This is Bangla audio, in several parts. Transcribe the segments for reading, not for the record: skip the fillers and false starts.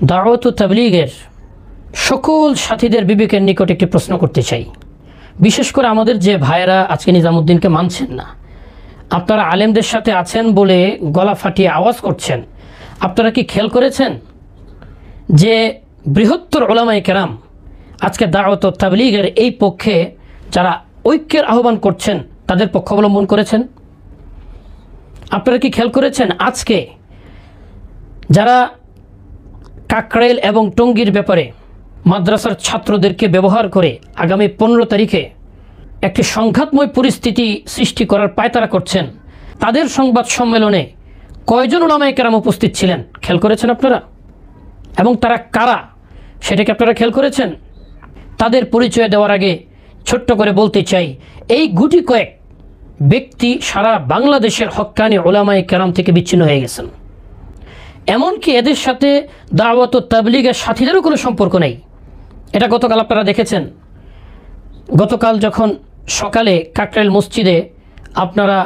দাওয়াত ও তাবলীগের সকল সাথীদের বিবেকের নিকট একটি প্রশ্ন করতে চাই। বিশেষ করে আমাদের যে ভাইয়েরা আজকে নিজামুদ্দিনকে মানছেন না, আপনারা আলেমদের সাথে আছেন বলে গলা ফাটিয়ে আওয়াজ করছেন। আপনারা কি খেয়াল করেছেন যে বৃহত্তর উলামায়ে কেরাম আজকে দাওয়াত ও তাবলীগের এই পক্ষে যারা ঐক্যের আহ্বান করছেন তাদের পক্ষ অবলম্বন করেছেন? আপনারা কি খেয়াল করেছেন আজকে যারা কাকরাইল এবং টঙ্গীর ব্যাপারে মাদ্রাসার ছাত্রদেরকে ব্যবহার করে আগামী 15 তারিখে একটি সংঘাতময় পরিস্থিতি সৃষ্টি করার পায়তারা করছেন, তাদের সংবাদ সম্মেলনে কয়জন উলামায়ে কেরাম উপস্থিত ছিলেন খেয়াল করেছেন আপনারা? এবং তারা কারা সেটাকে আপনারা খেয়াল করেছেন? তাদের পরিচয় দেওয়ার আগে ছোট্ট করে বলতে চাই, এই গুটি কয়েক ব্যক্তি সারা বাংলাদেশের হক্কানি উলামায়ে কেরাম থেকে বিচ্ছিন্ন হয়ে গেছেন। এমনকি এদের সাথে দাওয়াত ও তাবলীগের সাথীদেরও কোনো সম্পর্ক নেই। এটা গতকাল আপনারা দেখেছেন। গতকাল যখন সকালে কাকরাইল মসজিদে আপনারা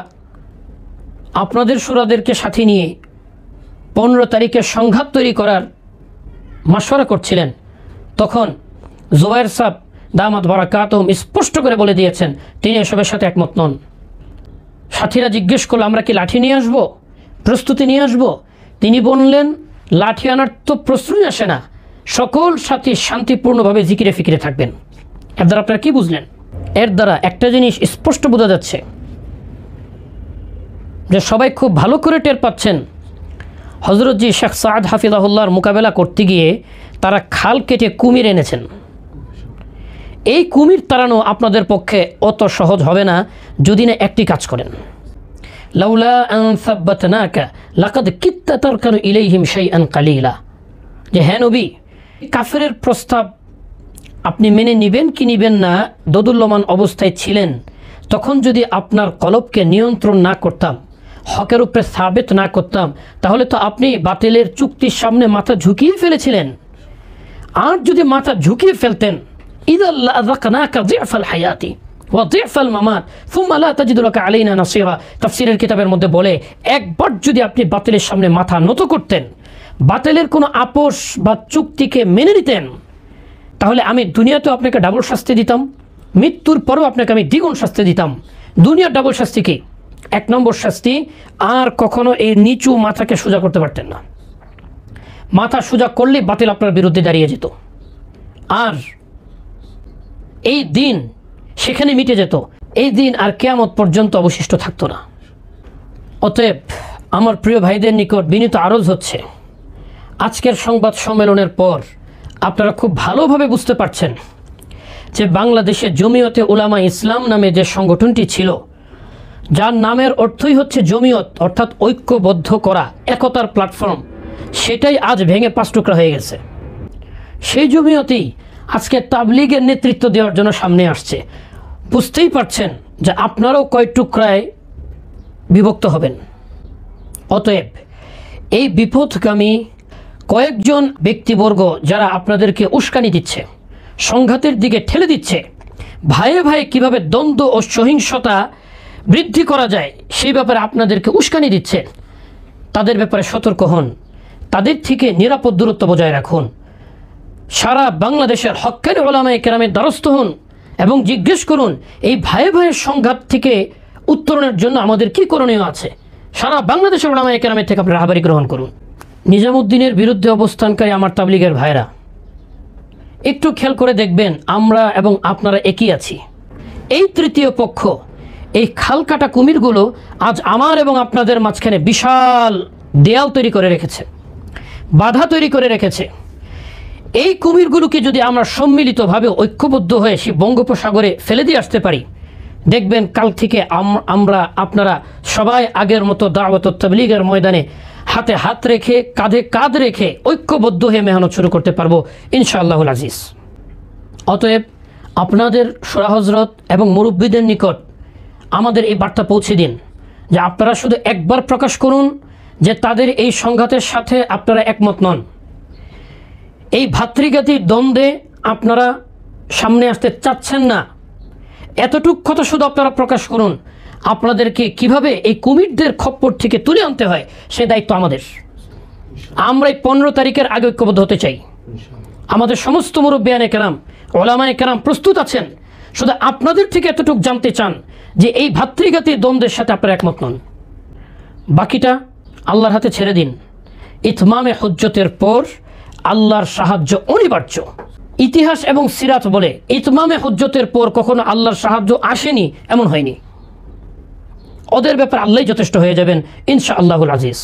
আপনাদের সুরাদেরকে সাথী নিয়ে 15 তারিখে সংঘাত তৈরি করার মাশওয়ারা করছিলেন, তখন জুবায়ের সাহেব দামাত বারাকাতুহুম স্পষ্ট করে বলে দিয়েছেন তিনি এসবের সাথে একমত নন। সাথীরা জিজ্ঞেস করলো আমরা কি লাঠি নিয়ে আসবো, প্রস্তুতি নিয়ে আসবো? তিনি বললেন লাঠি আনার তো প্রশ্নই আসে না, সকল সাথী শান্তিপূর্ণভাবে জিকিরে ফিকিরে থাকবেন। এর দ্বারা আপনারা কি বুঝলেন? এর দ্বারা একটা জিনিস স্পষ্ট বোঝা যাচ্ছে যে সবাই খুব ভালো করে টের পাচ্ছেন হযরত জি শেখ সাদ হাফিজাহুল্লাহর মোকাবেলা করতে গিয়ে তারা খাল কেটে কুমির এনেছেন। এই কুমির তাড়ানো আপনাদের পক্ষে অত সহজ হবে না যদি না একটি কাজ করেন। লাউলা আন সাব্বাতনাকা লাকাদ কিত্তা তারকানু ইলাইহিম শাইআন কালিলা, যে হ্যাঁ নবী, কাফেরের প্রস্তাব আপনি মেনে নেবেন কি নেবেন না দোদুল্যমান অবস্থায় ছিলেন, তখন যদি আপনার কলবকে নিয়ন্ত্রণ না করতাম, হকের উপরে সাবেত না করতাম, তাহলে তো আপনি বাতিলের চুক্তির সামনে মাথা ঝুঁকিয়ে ফেলেছিলেন। আর যদি মাথা ঝুঁকিয়ে ফেলতেন ইযা লাযাকনাকা যিফাল হায়াতি ওয়া যিফাল মামাত সুম্মা লা তাজিদু লাকা আলাইনা নাসীরা, তাফসীরের কিতাবের মধ্যে বলে একবার যদি আপনি বাতিলের সামনে মাথা নত করতেন, বাতিলের কোনো আপোষ বা চুক্তিকে মেনে নিতেন, তাহলে আমি দুনিয়াতেও আপনাকে ডাবল শাস্তি দিতাম, মৃত্যুর পরেও আপনাকে আমি দ্বিগুণ শাস্তি দিতাম। দুনিয়ার ডাবল শাস্তি কি? 1 নম্বর শাস্তি, আর কখনো এই নিচু মাথাকে সোজা করতে পারতেন না। মাথা সোজা করলে বাতিল আপনার বিরুদ্ধে দাঁড়িয়ে যেত, আর এই দিন সেখানে মিটে যেত। এই দিন আর কিয়ামত পর্যন্ত অবশিষ্ট থাকতো না। অতএব আমার প্রিয় ভাইদের নিকট বিনীত আরজ হচ্ছে, আজকের সংবাদ সম্মেলনের পর আপনারা খুব ভালোভাবে বুঝতে পারছেন যে বাংলাদেশে জমিয়তে উলামা ইসলাম নামে যে সংগঠনটি ছিল, যার নামের অর্থই হচ্ছে জমিয়ত অর্থাৎ ঐক্যবদ্ধ করা, একতার প্ল্যাটফর্ম, সেটাই আজ ভেঙে 5 টুকরা হয়ে গেছে। সেই জমিয়তেই আজকে তাবলীগের নেতৃত্ব দেওয়ার জন্য সামনে আসছে। বুঝতেই পারছেন যে আপনারাও কয় টুকরায় বিভক্ত হবেন। অতএব এই বিপথগামী কয়েকজন ব্যক্তিবর্গ যারা আপনাদেরকে উস্কানি দিচ্ছে, সংঘাতের দিকে ঠেলে দিচ্ছে, ভাইয়ে ভাইয়ে কীভাবে দ্বন্দ্ব ও সহিংসতা বৃদ্ধি করা যায় সেই ব্যাপারে আপনাদেরকে উস্কানি দিচ্ছে, তাদের ব্যাপারে সতর্ক হন, তাদের থেকে নিরাপদ দূরত্ব বজায় রাখুন। সারা বাংলাদেশের হক্কানি উলামায়ে কেরামের দ্বারস্থ হন এবং জিজ্ঞেস করুন এই ভাইয়ে ভাইয়ের সংঘাত থেকে উত্তরণের জন্য আমাদের কী করণীয় আছে। সারা বাংলাদেশের উলামায়ে কেরামের থেকে আপনারা রাহবারি গ্রহণ করুন। নিজামুদ্দিনের বিরুদ্ধে অবস্থানকারী আমার তাবলীগের ভাইরা, একটু খেয়াল করে দেখবেন আমরা এবং আপনারা একই আছি। এই তৃতীয় পক্ষ, এই খাল কাটা কুমিরগুলো আজ আমার এবং আপনাদের মাঝখানে বিশাল দেয়াল তৈরি করে রেখেছে, বাধা তৈরি করে রেখেছে। এই কুমিরগুলোকে যদি আমরা সম্মিলিতভাবে ঐক্যবদ্ধ হয়ে সেই বঙ্গোপসাগরে ফেলে দিয়ে আসতে পারি, দেখবেন কাল থেকে আমরা আপনারা সবাই আগের মতো দাওয়াত ও তাবলীগের ময়দানে হাতে হাত রেখে কাঁধে কাঁধ রেখে ঐক্যবদ্ধ হয়ে মেহনত শুরু করতে পারবো ইনশাআল্লাহুল আজিজ। অতএব আপনাদের সুরা হজরত এবং মুরব্বীদের নিকট আমাদের এই বার্তা পৌঁছে দিন যে আপনারা শুধু একবার প্রকাশ করুন যে তাদের এই সংঘাতের সাথে আপনারা একমত নন। এই ভাতৃঘাতী দ্বন্দ্বে আপনারা সামনে আসতে চাচ্ছেন না, এতটুক কথা শুধু আপনারা প্রকাশ করুন। আপনাদেরকে কিভাবে এই কুমিরদের খপ্পর থেকে তুলে আনতে হয় সে দায়িত্ব আমাদের। আমরা এই 15 তারিখের আগে ঐক্যবদ্ধ হতে চাই। আমাদের সমস্ত মুরব্বিয়ানে কেরাম, ওলামায়ে কেরাম প্রস্তুত আছেন, শুধু আপনাদের থেকে এতটুকু জানতে চান যে এই ভাতৃঘাতী দ্বন্দ্বের সাথে আপনারা একমত নন। বাকিটা আল্লাহর হাতে ছেড়ে দিন। ইতমামে হুজ্জতের পর আল্লাহর সাহায্য অনিবার্য। ইতিহাস এবং সিরাত বলে ইতমামে হুজ্জতের পর কখনো আল্লাহর সাহায্য আসেনি, এমন হয়নি। ওদের ব্যাপারে আল্লাহই যথেষ্ট হয়ে যাবেন ইনশাআল্লাহুল আজিজ।